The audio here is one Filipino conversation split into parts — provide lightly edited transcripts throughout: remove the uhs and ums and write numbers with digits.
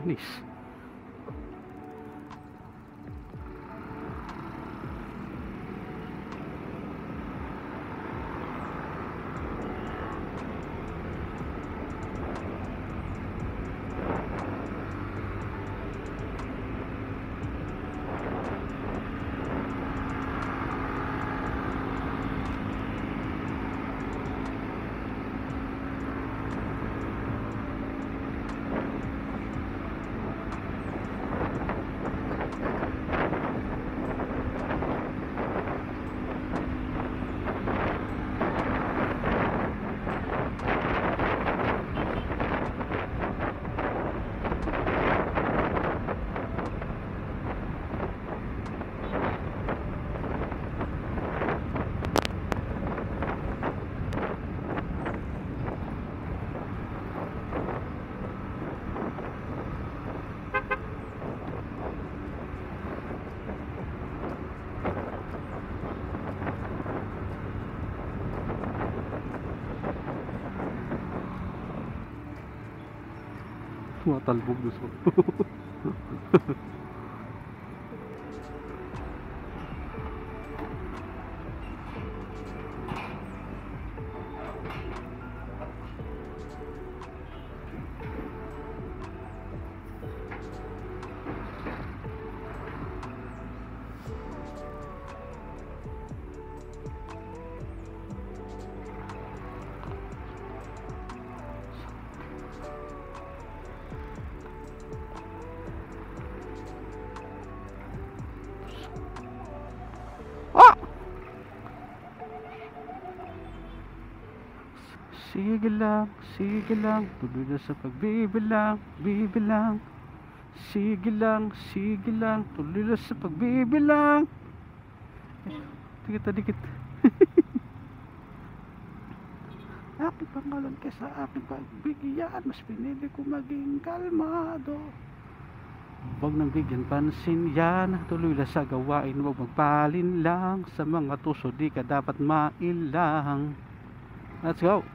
panis. Tumatalbog gusto. Sige lang, tuloy na sa pagbibilang, bibilang. Sige lang, tuloy na sa pagbibilang. Dikit. Aking pangalan kaysa aking pagbigyan, mas pinili ko maging kalmado. Huwag nang bigyan pansin yan, tuloy lang sa gawain, huwag magpalin lang. Sa mga tuso di ka dapat mailang. Let's go.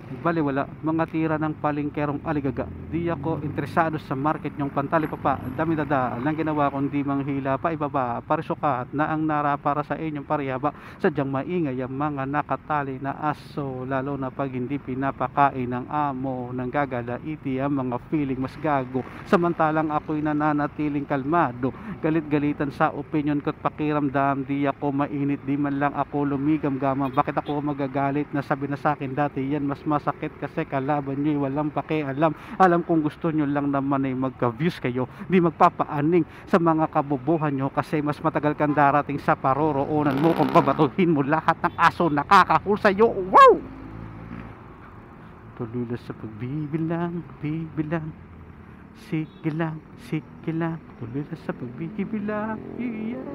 Baliwala, mga tira ng palingkerong aligaga. Di ako interesado sa market nyong pantalipapa. Dami dada lang ginawa kundi manghila pa ibaba. Parisukat na ang nara para sa inyong parihaba. Sadyang maingay ang mga nakatali na aso, lalo na pag hindi pinapakain ng amo. Nang gagalaiti ang mga feeling mas gago. Samantalang ako'y nananatiling kalmado. Galit-galitan sa opinion ko't pakiramdam. Di ako mainit, di man lang ako lumigam-gamang. Bakit ako magagalit? Nasabi na sa akin dati yan mas masakit kasi kalaban nyo'y walang pakialam. Alam kong gusto nyo lang naman ay magka-views kayo, di magpapaaning sa mga kabubuhan nyo kasi mas matagal kang darating sa paroroonan mo kung babatuhin mo lahat ng aso nakakahul sa'yo. Wow! Tuloy na sa pagbibilang, bibilang. Sige lang, tuloy na sa pagbibilang. Yeah.